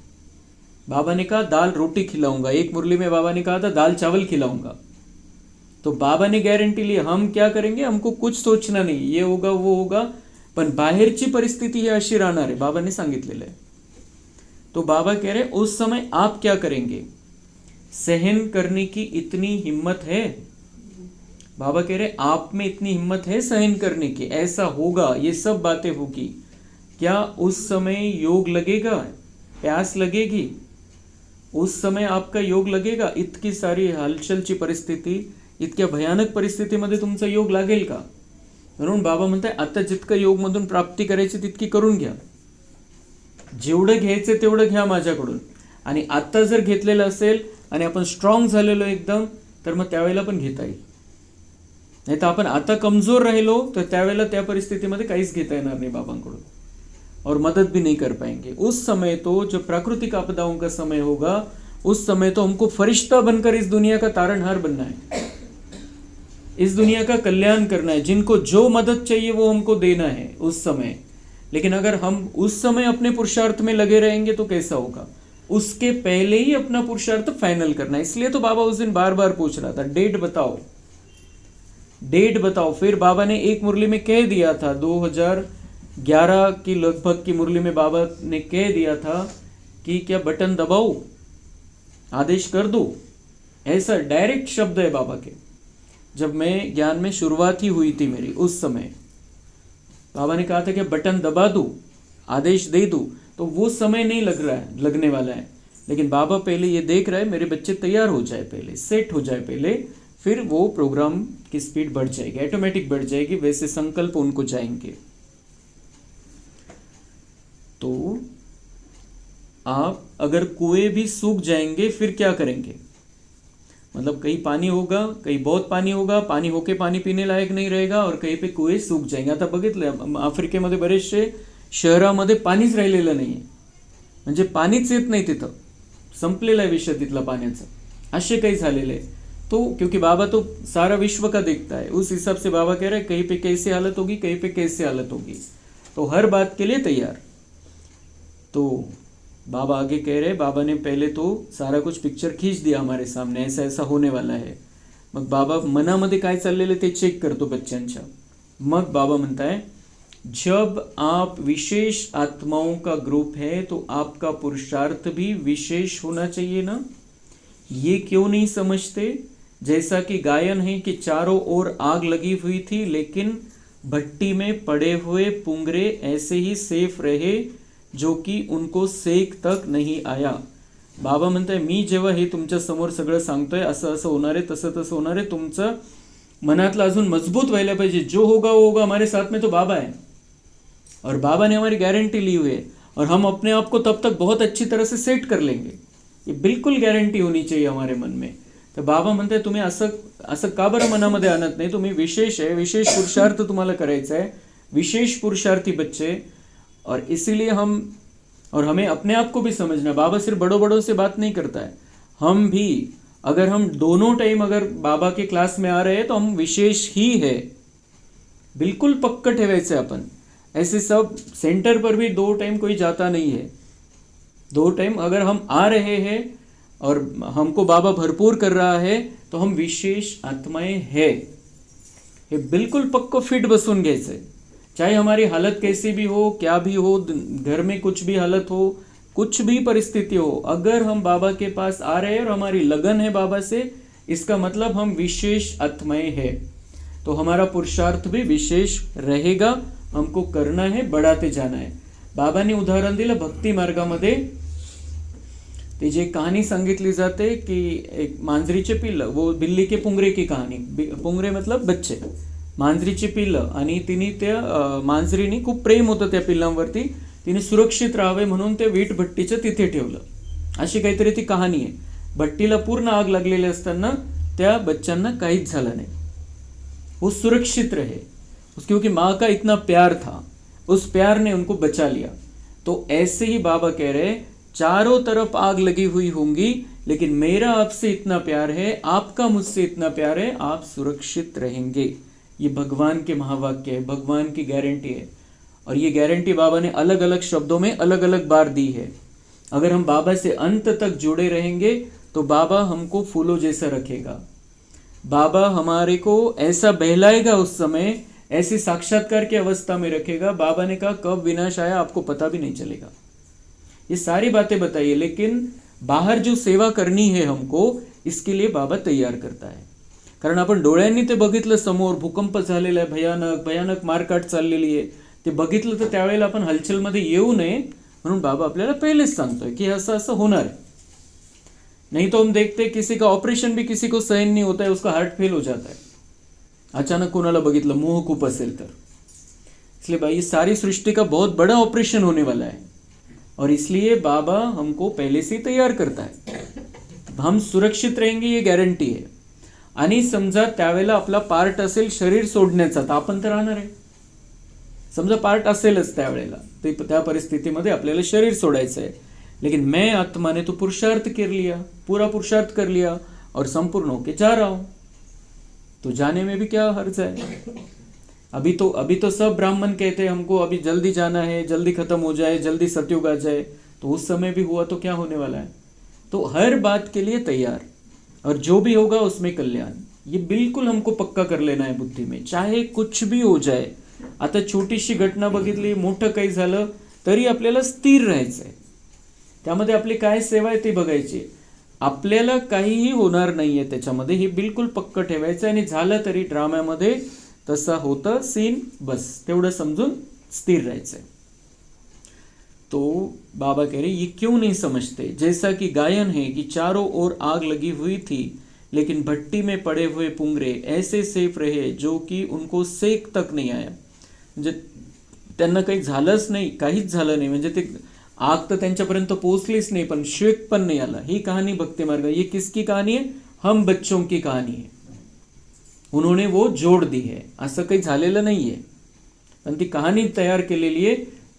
बाबा ने कहा दाल रोटी खिलाऊंगा. एक मुरली में बाबा ने कहा था दाल चावल खिलाऊंगा. तो बाबा ने गॅरंटी ली. हम क्या करेंगे, हमको कुछ सोचना नहीं, ये होगा वो होगा, पण बाहेरची परिस्थिती ही अशी राहणार आहे, बाबांनी सांगितलेलं आहे. तो बाबा कह रहे उस समय आप क्या करेंगे. सहन करने की इतनी हिम्मत है. बाबा कह रहे आप में इतनी हिम्मत है सहन करने की. ऐसा होगा, ये सब बातें होगी. क्या उस समय योग लगेगा, प्यास लगेगी, उस समय आपका योग लगेगा. इतकी सारी हलचलची परिस्थिती, इतक्या भयानक परिस्थितीमध्ये तुमचा योग लागेल का. म्हणून बाबा म्हणताय आता जितकं योगमधून प्राप्ती करायची तितकी करून घ्या. जेवढं घ्यायचं तेवढं घ्या माझ्याकडून. आणि आता जर घेतलेलं असेल आणि आपण स्ट्रॉंग झालेलो एकदम, तर मग त्यावेळेला पण घेता येईल. नाही तर आपण आता कमजोर राहिलो तर त्यावेळेला त्या परिस्थितीमध्ये काहीच घेता येणार नाही बाबांकडून, और मदद भी नहीं कर पाएंगे. उस समय तो जो प्राकृतिक आपदाओं का समय होगा, उस समय तो हमको फरिश्ता बनकर इस दुनिया का तारणहार बनना है, इस दुनिया का कल्याण करना है. जिनको जो मदद चाहिए वो हमको देना है उस समय. लेकिन अगर हम उस समय अपने पुरुषार्थ में लगे रहेंगे तो कैसा होगा. उसके पहले ही अपना पुरुषार्थ फाइनल करना है. इसलिए तो बाबा उस दिन बार बार पूछ रहा था डेट बताओ, डेट बताओ. फिर बाबा ने एक मुरली में कह दिया था, 2011 की लगभग की मुरली में बाबा ने कह दिया था कि क्या बटन दबाओ, आदेश कर दो. ऐसा डायरेक्ट शब्द है बाबा के. जब मैं ज्ञान में शुरुआत ही हुई थी मेरी, उस समय बाबा ने कहा था कि बटन दबा दूं, आदेश दे दूं. तो वो समय नहीं लग रहा है, लगने वाला है. लेकिन बाबा पहले ये देख रहा है मेरे बच्चे तैयार हो जाए, पहले सेट हो जाए पहले, फिर वो प्रोग्राम की स्पीड बढ़ जाएगी, ऑटोमेटिक बढ़ जाएगी. वैसे संकल्प उनको जाएंगे. तो आप अगर कुएं भी सूख जाएंगे फिर क्या करेंगे. मतलब कहीं पाणी होगा, कहीं बहुत पाणी होगा, पाणी होके पाणी पिणे लायक नाही रहेगा, और कहीं पे कुएं सूख जाएंगे. आता बघितलं आफ्रिकेमध्ये बरेचसे शहरामध्ये पाणीच राहिलेलं नाहीये, म्हणजे पाणीच येत नाही तिथं, संपलेला आहे विषय तिथला पाण्याचा, असे काही झालेले आहे. तो क्योंकि बाबा तो सारा विश्व का देखता है, उस हिसाब से बाबा कह रहे हैं कहीं पे कैसी हालत होगी, कहीं पे कैसी हालत होगी, तो हर बात के लिए तैयार. तो बाबा आगे कह रहे, बाबा ने पहले तो सारा कुछ पिक्चर खींच दिया हमारे सामने, ऐसा ऐसा होने वाला है. मग बाबा मनामध्ये काय चाललेलं ते चेक करतो बच्चांच्या. मग बाबा म्हणताय जब आप विशेष आत्माओं का ग्रुप है तो आपका पुरुषार्थ भी विशेष होना चाहिए ना. ये क्यों नहीं समझते. जैसा कि गायन है कि चारों ओर आग लगी हुई थी लेकिन भट्टी में पड़े हुए पुंगरे ऐसे ही सेफ रहे जो की उनको सेक तक नहीं आया. बाबा म्हणताय मी जेव्हा हे तुमच्या समोर सगळं सांगतोय, असं असं होणार आहे, तसं तसं होणार आहे, तुमचं मनातलं अजून मजबूत व्हायला पाहिजे. जो होगा वो होगा, हमारे साथ में तो बाबा है और बाबा ने हमारी गारंटी ली हुई है, और हम अपने आप को तब तक बहुत अच्छी तरह से सेट कर लेंगे. ये बिल्कुल गॅरंटी होनी चाहिए हमारे मन में. तर बाबा म्हणताय तुम्ही असं असं का बरं मनामध्ये आणत नाही. तुम्ही विशेष आहे, विशेष पुरुषार्थ तुम्हाला करायचा है, विशेष पुरुषार्थी बच्चे. और इसीलिए हमें अपने आप को भी समझना. बाबा सिर्फ बड़ों बड़ों से बात नहीं करता है, हम भी अगर हम दोनों टाइम अगर बाबा के क्लास में आ रहे हैं तो हम विशेष ही है. बिल्कुल पक्का ठेवायचं है अपन. ऐसे सब सेंटर पर भी 2 टाइम कोई जाता नहीं है. 2 टाइम अगर हम आ रहे हैं और हमको बाबा भरपूर कर रहा है तो हम विशेष आत्माएं हैं. हे बिल्कुल पक्को फिट बसून घ्यायचं आहे. चाहे हमारी हालत कैसी भी हो, क्या भी हो, घर में कुछ भी हालत हो, कुछ भी परिस्थिति हो, अगर हम बाबा के पास आ रहे हैं और हमारी लगन है बाबा से, इसका मतलब हम विशेष आत्माएं हैं. तो हमारा पुरुषार्थ भी विशेष रहेगा. हमको करना है, बढ़ाते जाना है. बाबांनी उदाहरण दिलं भक्ती मार्गामध्ये ते जे कहाणी सांगितली जाते की एक मांजरीचे पिल्लं, वो बिल्ली के पुंगरे की कहाणी, पुंगरे मतलब बच्चे, मांजरीची पिल्लं, आणि तिने त्या मांजरीने खूप प्रेम होतं त्या पिल्लांवरती, तिने सुरक्षित राहावे म्हणून ते वीट भट्टीच्या तिथे ठेवलं, अशी काहीतरी ती कहाणी आहे. भट्टीला पूर्ण आग लागलेली असताना त्या बच्चांना काहीच झालं नाही, वो सुरक्षित रहे, क्योंकि माँ का इतना प्यार था, उस प्यार ने उनको बचा लिया. तो ऐसे ही बाबा कह रहे, चारों तरफ आग लगी हुई होंगी, लेकिन मेरा आपसे इतना प्यार है, आपका मुझसे इतना प्यार है, आप सुरक्षित रहेंगे. ये भगवान के महावाक्य है, भगवान की गारंटी है. और ये गारंटी बाबा ने अलग अलग शब्दों में अलग अलग बार दी है. अगर हम बाबा से अंत तक जुड़े रहेंगे तो बाबा हमको फूलों जैसा रखेगा. बाबा हमारे को ऐसा बहलाएगा, उस समय ऐसी साक्षात्कार की अवस्था में रखेगा. बाबा ने कहा कब विनाश आया आपको पता भी नहीं चलेगा. ये सारी बातें बताइए, लेकिन बाहर जो सेवा करनी है हमको, इसके लिए बाबा तैयार करता है. कारण आपण डोळ्यांनी ते बघितलं, समोर भूकंप झालेला आहे, भयानक भयानक मारकाट चाललेली आहे, ते बघितलं तर त्यावेळेला आपण हलचलमध्ये येऊ नये म्हणून बाबा आपल्याला पहिलेच सांगतोय की असं असं होणार है. नहीं तो हम देखते किसी का ऑपरेशन भी किसी को सहन नहीं होता है, उसका हार्ट फेल हो जाता है, अचानक कोणाला बघितलं मोह खूप असेल तर. इसलिए भाई ये सारी सृष्टि का बहुत बड़ा ऑपरेशन होने वाला है, और इसलिए बाबा हमको पहले से ही तैयार करता है. हम सुरक्षित रहेंगे ये गॅरंटी आहे. आणि समजा त्यावेळेला आपला पार्ट असेल शरीर सोडण्याचा, तर आपण तर राहणार आहे. समजा पार्ट असेलच त्यावेळेला, ते त्या परिस्थितीमध्ये आपल्याला शरीर सोडायचं आहे, लेकिन मैं आत्मा ने तो पुरुषार्थ कर लिया, पूरा पुरुषार्थ कर लिया और संपूर्ण होके जा रहा हूं, तो जाने में भी क्या हर्ज है. अभी तो सब ब्राह्मण कहते हैं हमको अभी जल्दी जाना है, जल्दी खत्म हो जाए, जल्दी सतयुग आ जाए. तो उस समय भी हुआ तो क्या होने वाला है. तो हर बात के लिए तैयार, और जो भी होगा उसमें कल्याण. ये बिल्कुल हमको पक्का कर लेना है बुद्धी में, चाहे कुछ भी हो जाए. आता छोटीशी घटना बघितली, मोठं काही झालं तरी आपल्याला स्थिर राहायचंय, त्यामध्ये आपली काय सेवा आहे ती बघायची. आपल्याला काहीही होणार नाहीये त्याच्यामध्ये, हे बिलकुल पक्क ठेवायचं. आणि झालं तरी ड्राम्यामध्ये तसा होतं सीन, बस तेवढं समजून स्थिर राहायचंय. तो बाबा कह रहे ये क्यों नहीं समझते, जैसा कि गायन है कि चारों ओर आग लगी हुई थी, लेकिन भट्टी में पड़े हुए पुंगरे ऐसे सेफ रहे जो कि उनको सेक तक नहीं आया. म्हणजे त्यांना काही झालंच नाही, काहीच झालं नाही, म्हणजे ते आग तर त्यांच्यापर्यंत पोहोचलीच नाही, पण शेक पण नाही आला. ही कहानी भक्ति मार्ग, ये किसकी कहानी है, हम बच्चों की कहानी है. उन्होंने वो जोड़ दी है, असं काही झालेलं नाहीये, पण ती कहानी तयार केलेली आहे.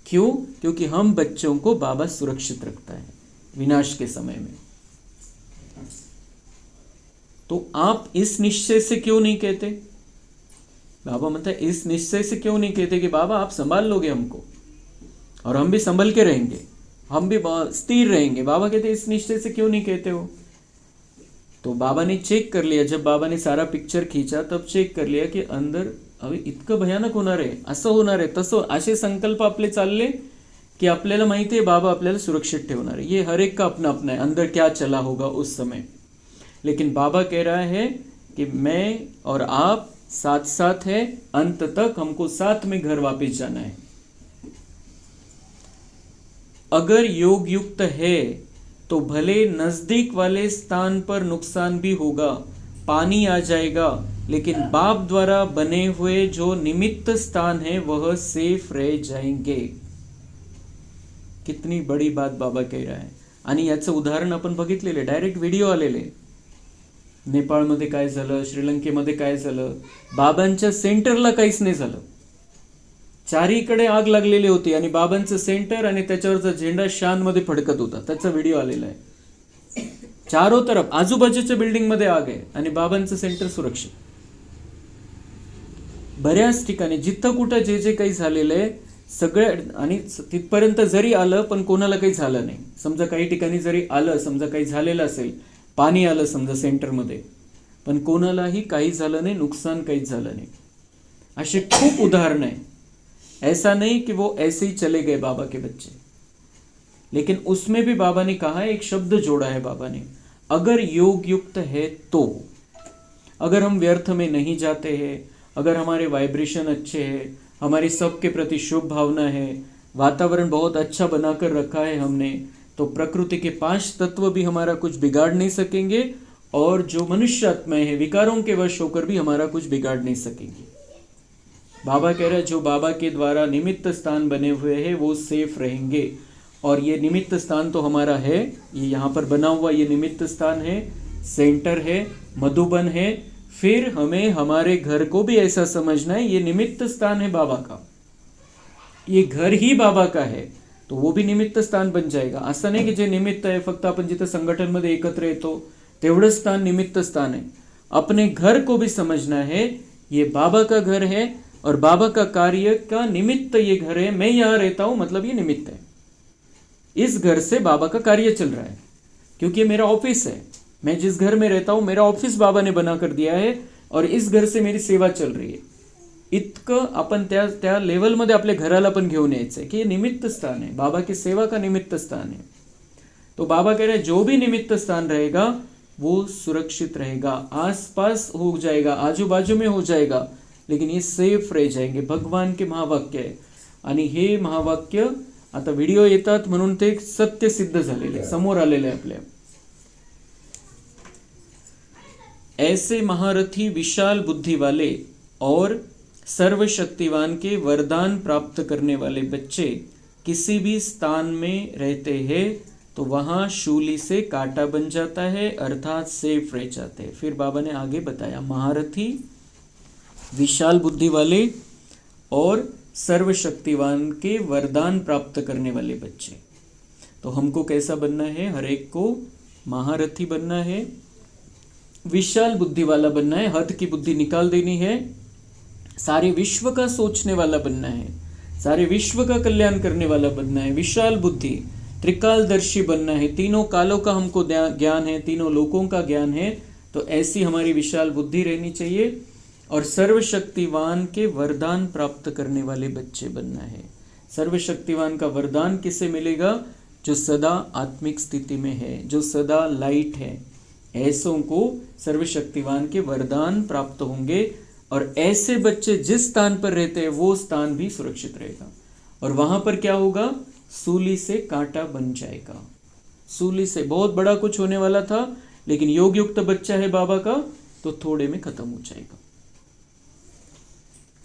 क्यों, क्योंकि हम बच्चों को बाबा सुरक्षित रखता है विनाश के समय में. तो आप इस निश्चय से क्यों नहीं कहते, बाबा म्हणता इस निश्चय से क्यों नहीं कहते कि बाबा आप संभाल लोगे हमको और हम भी संभल के रहेंगे, हम भी स्थिर रहेंगे. बाबा कहते इस निश्चय से क्यों नहीं कहते हो. तो बाबा ने चेक कर लिया, जब बाबा ने सारा पिक्चर खींचा तब चेक कर लिया कि अंदर अभी इतकं भयानक होणार आहे, असं होणार आहे, तसं, असे संकल्प आपले चालले की आपल्याला माहिती आहे बाबा आपल्याला सुरक्षित ठेवणार आहे. ये हर एक का अपना अपना है, अंदर क्या चला होगा उस समय. लेकिन बाबा कह रहा है कि मैं और आप साथ साथ है, अंत तक हमको साथ में घर वापस जाना है. अगर योग युक्त है तो भले नजदीक वाले स्थान पर नुकसान भी होगा, पानी आ जाएगा, लेकिन बाप द्वारा बने हुए जो निमित्त स्थान है वह सेफ रह जाएंगे. कितनी बड़ी बात बाबा कह रहा है. आणि याचं उदाहरण आपण बघितलेले, डायरेक्ट व्हिडिओ आलेले. नेपाळमध्ये काय झालं, श्रीलंकेमध्ये काय झालं, बाबांच्या सेंटरला काहीच नाही झालं, चारीकडे आग लागलेली होती आणि बाबांचं सेंटर आणि त्याच्यावरचा झेंडा शानमध्ये फडकत होता, त्याचा व्हिडिओ आलेला आहे. चारों तरफ आजूबाजूच्या बिल्डिंग मध्ये आग आहे आणि बाबांचं सेंटर सुरक्षित. बऱ्याच ठिकाणी जिथं कुठं जे जे काही झालेलं आहे सगळ्या, आणि तिथपर्यंत जरी आलं पण कोणाला काही झालं नाही. समजा काही ठिकाणी जरी आलं, समजा काही झालेलं असेल, पाणी आलं समजा सेंटरमध्ये, पण कोणालाही काही झालं नाही, नुकसान काहीच झालं नाही. असे खूप उदाहरण आहे. ऐसा नहीं कि वो ऐसे ही चले गए बाबा के बच्चे, लेकिन उसमें भी बाबा ने कहा, एक शब्द जोड़ा है बाबा ने, अगर योग युक्त है तो. अगर हम व्यर्थ में नहीं जाते हैं, अगर हमारे वाइब्रेशन अच्छे हैं, हमारी सबके प्रति शुभ भावना है, वातावरण बहुत अच्छा बनाकर रखा है हमने, तो तो प्रकृति के 5 तत्व भी हमारा कुछ बिगाड़ नहीं सकेंगे, और जो मनुष्य आत्माएं हैं विकारों के वश होकर भी हमारा कुछ बिगाड़ नहीं सकेंगे। बाबा कह रहे हैं जो बाबा के द्वारा निमित्त स्थान बने हुए हैं वो सेफ रहेंगे। और ये निमित्त स्थान तो हमारा है, ये यहाँ पर बना हुआ ये निमित्त स्थान है, सेंटर है, मधुबन है। फिर हमें हमारे घर को भी ऐसा समझना है, ये निमित्त स्थान है बाबा का, ये घर ही बाबा का है, तो वो भी निमित्त स्थान बन जाएगा। असं नाही की जे निमित्त आहे फक्त आपण जिथे संघटनमध्ये एकत्र येतो तेवढंच स्थान निमित्त स्थान है। अपने घर को भी समझना है, ये बाबा का घर है और बाबा का कार्य का निमित्त ये घर है। मैं यहाँ रहता हूँ मतलब ये निमित्त है, इस घर से बाबा का कार्य चल रहा है, क्योंकि ये मेरा ऑफिस है। मैं जिस घर में रहता हूँ मेरा ऑफिस बाबा ने बना कर दिया है और इस घर से मेरी सेवा चल रही है। इतकं आपण त्या लेवलमध्ये आपल्या घराला पण घेऊन यायचं आहे की ये निमित्त स्थान है, बाबा की सेवा का निमित्त स्थान है। तो बाबा कह रहे हैं जो भी निमित्त स्थान रहेगा वो सुरक्षित रहेगा, आसपास हो जाएगा, आजू बाजू में हो जाएगा, लेकिन ये सेफ रह जाएंगे। भगवान के महावाक्य आहे आणि हे महावाक्य आता व्हिडिओ येतात म्हणून ते सत्य सिद्ध झालेले, समोर आलेले आपल्या। ऐसे महारथी विशाल बुद्धि वाले और सर्वशक्तिवान के वरदान प्राप्त करने वाले बच्चे किसी भी स्थान में रहते हैं तो वहाँ शूली से कांटा बन जाता है, अर्थात सेफ रह जाते हैं। फिर बाबा ने आगे बताया, महारथी, विशाल बुद्धि वाले और सर्वशक्तिवान के वरदान प्राप्त करने वाले बच्चे। तो हमको कैसा बनना है? हर एक को महारथी बनना है, विशाल बुद्धि वाला बनना है, हद की बुद्धि निकाल देनी है, सारे विश्व का सोचने वाला बनना है, सारे विश्व का कल्याण करने वाला बनना है, विशाल बुद्धि, त्रिकालदर्शी बनना है, तीनों कालों का हमको ज्ञान है, तीनों लोकों का ज्ञान है। तो ऐसी हमारी विशाल बुद्धि रहनी चाहिए और सर्वशक्तिवान के वरदान प्राप्त करने वाले बच्चे बनना है। सर्वशक्तिवान का वरदान किसे मिलेगा? जो सदा आत्मिक स्थिति में है, जो सदा लाइट है, ऐसों को सर्वशक्तिवान के वरदान प्राप्त होंगे। और ऐसे बच्चे जिस स्थान पर रहते हैं वो स्थान भी सुरक्षित रहेगा। और वहां पर क्या होगा? सूली से कांटा बन जाएगा। सूली से बहुत बड़ा कुछ होने वाला था, लेकिन योग युक्त बच्चा है बाबा का तो थोड़े में खत्म हो जाएगा।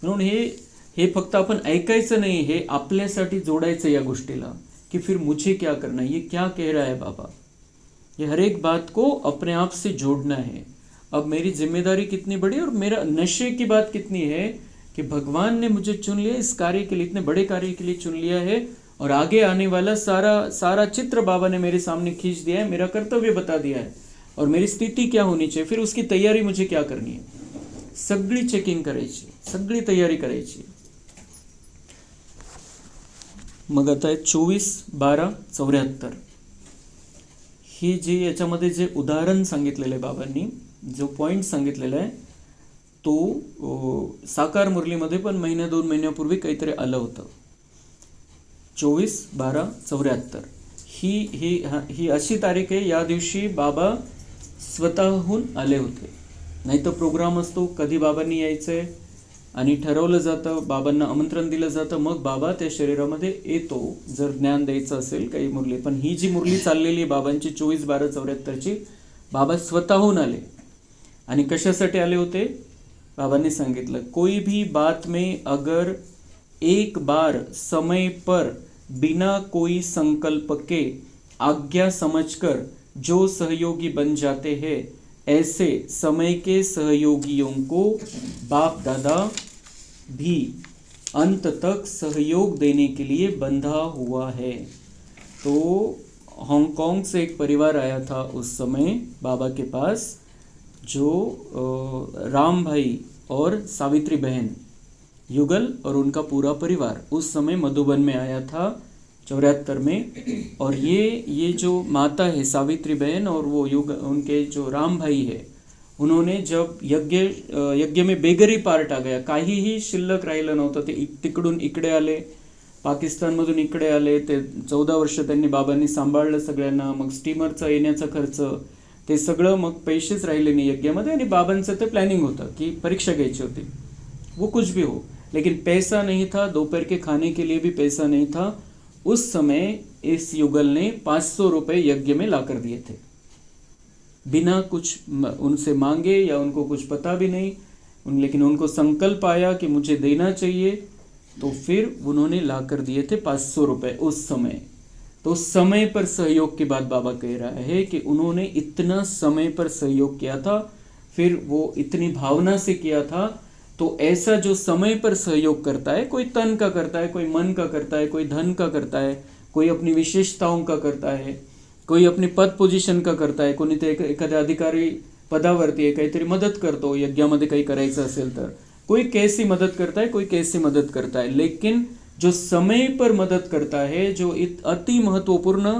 म्हणून हे फक्त आपण ऐकायचं नाही, हे आपल्यासाठी जोडायचं या गोष्टीला कि फिर मुझे क्या करना है, ये क्या कह रहा है बाबा। ये हर एक बात को अपने आप से जोड़ना है। अब मेरी जिम्मेदारी कितनी बड़ी और मेरा नशे की बात कितनी है कि भगवान ने मुझे चुन लिया इस कार्य के लिए, इतने बड़े कार्य के लिए चुन लिया है और आगे आने वाला सारा चित्र बाबा ने मेरे सामने खींच दिया है, मेरा कर्तव्य बता दिया है और मेरी स्थिति क्या होनी चाहिए, फिर उसकी तैयारी मुझे क्या करनी है, सगळी चेकिंग करायची, सगळी तयारी करायची। मग आता 24/12/74 ही जी याच्यामध्ये जे उदाहरण सांगितलेलं आहे बाबांनी, जो पॉइंट सांगितलेला आहे तो साकार मुरलीमध्ये पण 1-2 महिन्यापूर्वी काहीतरी आलं होतं। 24/12/74 ही अशी तारीख आहे, या दिवशी बाबा स्वतःहून आले होते। नाही तर प्रोग्राम असतो, कधी बाबांनी यायचंय आणि ठरवलं जातं, बाबांना आमंत्रण दिलं जातं, मग बाबा त्या शरीरामध्ये येतो जर ज्ञान द्यायचं असेल काही मुरली। पण ही जी मुरली चाललेली आहे बाबांची 24/12/74ची, बाबा स्वतःहून आले। आणि कशासाठी आले होते? बाबांनी सांगितलं, कोई भी बात में अगर एक बार समय पर बिना कोई संकल्प के आज्ञा समझकर जो सहयोगी बन जाते हैं, ऐसे समय के सहयोगियों को बाप दादा भी अंत तक सहयोग देने के लिए बंधा हुआ है। तो हांगकांग से एक परिवार आया था उस समय बाबा के पास, जो राम भाई और सावित्री बहन, युगल और उनका पूरा परिवार उस समय मधुबन में आया था 74 में। और ये जो माता है सावित्री बहन और वो उनके जो राम भाई है, उन्होंने जब यज्ञ में बेगरी पार्ट आ गया, काहीही शिल्लक राहिलं नव्हतं, ते तिकडून इकडे आले, पाकिस्तानमधून इकडे आले, ते 14 वर्ष त्यांनी बाबांनी सांभाळलं सगळ्यांना। मग स्टीमरचा येण्याचा खर्च ते सगळं, मग पैसेच राहिले नाही यज्ञामध्ये। आणि बाबांचं ते प्लॅनिंग होतं की परीक्षा घ्यायची होती, वो कुछ भी हो, लेकिन पैसा नहीं था, दोपहर के खाने के लिए भी पैसा नहीं था। उस समय इस युगल ने 500 रुपए यज्ञ में ला कर दिए थे, बिना कुछ उनसे मांगे या उनको कुछ पता भी नहीं, लेकिन उनको संकल्प आया कि मुझे देना चाहिए, तो फिर उन्होंने ला कर दिए थे 500 रुपए उस समय। तो समय पर सहयोग की बात बाबा कह रहा है कि उन्होंने इतना समय पर सहयोग किया था, फिर वो इतनी भावना से किया था। तो ऐसा जो समय पर सहयोग करता है, कोई तन का करता है, कोई मन का करता है, कोई धन का करता है, कोई अपनी विशेषताओं का करता है, कोई अपनी पद पोझिशन का करताय, कोणी ते एखाद्या अधिकारी पदावरती आहे, काहीतरी मदत करतो, यज्ञामध्ये काही करायचं असेल तर कोई कैसी मदत करता है, कोई कैसी मदत करता है, लेकिन जो समय पर मदद करता है, जो अति महत्वपूर्ण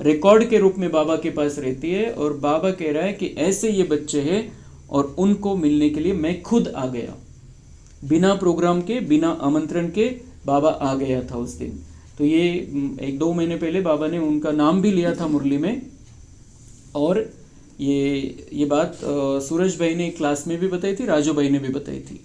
रिकॉर्ड के रूप में बाबा के पास रहती है। और बाबा कह रहा है कि ऐसे ये बच्चे हैं और उनको मिलने के लिए मैं खुद आ गया, बिना प्रोग्राम के, बिना आमंत्रण के बाबा आ गया था उस दिन। तो ये 1-2 महीने पहले बाबा ने उनका नाम भी लिया था मुरली में। और ये बात सूरज भाई ने क्लास में भी बताई थी, राजू भाई ने भी बताई थी।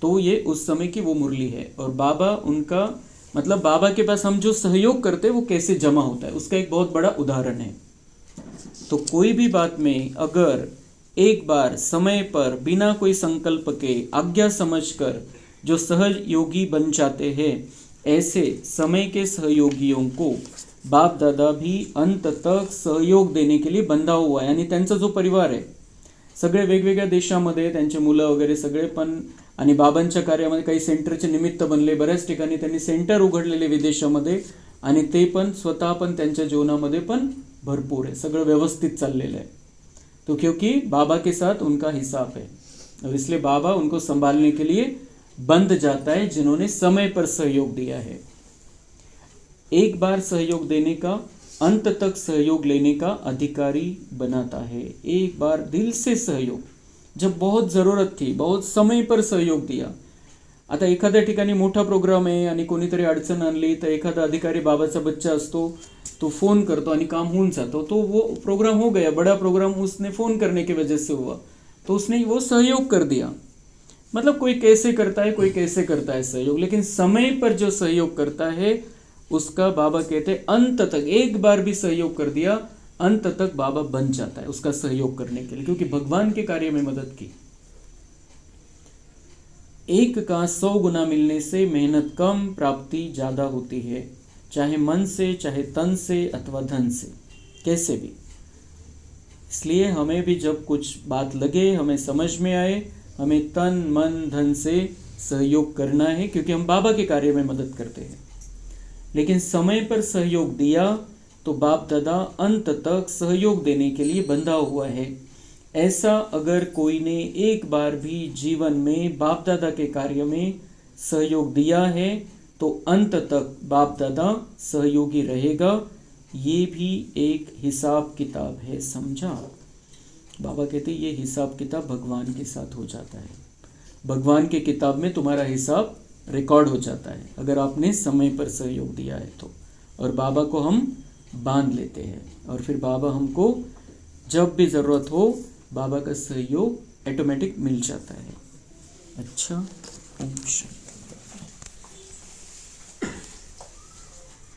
तो ये उस समय की वो मुरली है। और बाबा उनका मतलब बाबा के पास हम जो सहयोग करते हैं वो कैसे जमा होता है, उसका एक बहुत बड़ा उदाहरण है। तो कोई भी बात में अगर एक बार समय पर बिना कोई संकल्प के आज्ञा समझकर जो सहयोगी बन जाते हैं, ऐसे समय के सहयोगियों को बाप दादा भी अंत तक सहयोग देने के लिए बंधा हुआ आहे। आणि त्यांचा जो परिवार आहे, सगळे वेगवेगळ्या देशामध्ये त्यांचे मुलं वगैरे सगळे पण, आणि बाबांच्या कार्यामध्ये काही सेंटरचे निमित्त बनले, बऱ्याच ठिकाणी त्यांनी सेंटर उघडलेले विदेशामध्ये, आणि ते पण स्वतः पण त्यांच्या जीवनामध्ये पण भरपूर आहे, सगळं व्यवस्थित चाललेलं आहे। तो क्योंकि बाबा के साथ उनका हिसाब है, और इसलिए बाबा उनको संभालने के लिए बंद जाता है जिन्होंने समय पर सहयोग दिया है। एक बार सहयोग देने का अंत तक सहयोग लेने का अधिकारी बनाता है। एक बार दिल से सहयोग, जब बहुत ज़रूरत थी, बहुत समय पर सहयोग दिया। आता एखाद्या ठिकाणी मोठा प्रोग्राम आहे आणि कोणीतरी अडचण आणली तर एखादा अधिकारी बाबाचा बच्चा असतो, तो फ़ोन करतो आणि काम होऊन जातो। तो वो प्रोग्राम हो गया, बड़ा प्रोग्राम उसने फ़ोन करने की वजह से हुआ, तो उसने वो सहयोग कर दिया। मतलब कोई कैसे करता है, कोई कैसे करता है सहयोग, लेकिन समय पर जो सहयोग करता है उसका बाबा कहते हैं अंत तक, एक बार भी सहयोग कर दिया, अंत तक बाबा बन जाता है उसका सहयोग करने के लिए, क्योंकि भगवान के कार्य में मदद की। एक का 100 गुना मिलने से मेहनत कम, प्राप्ति ज़्यादा होती है, चाहे मन से, चाहे तन से अथवा धन से, कैसे भी। इसलिए हमें भी जब कुछ बात लगे, हमें समझ में आए, हमें तन मन धन से सहयोग करना है, क्योंकि हम बाबा के कार्य में मदद करते हैं। लेकिन समय पर सहयोग दिया तो बाप दादा अंत तक सहयोग देने के लिए बंधा हुआ है। ऐसा अगर कोई ने एक बार भी जीवन में बाप दादा के कार्य में सहयोग दिया है तो अंत तक बाप दादा सहयोगी रहेगा। ये भी एक हिसाब किताब है, समझा। बाबा कहते ये हिसाब किताब भगवान के साथ हो जाता है, भगवान के किताब में तुम्हारा हिसाब रिकॉर्ड हो जाता है अगर आपने समय पर सहयोग दिया है तो। और बाबा को हम बांध लेते हैं, और फिर बाबा हमको जब भी ज़रूरत हो बाबा का सहयोग ऑटोमेटिक मिल जाता है। अच्छा, ओम शांति।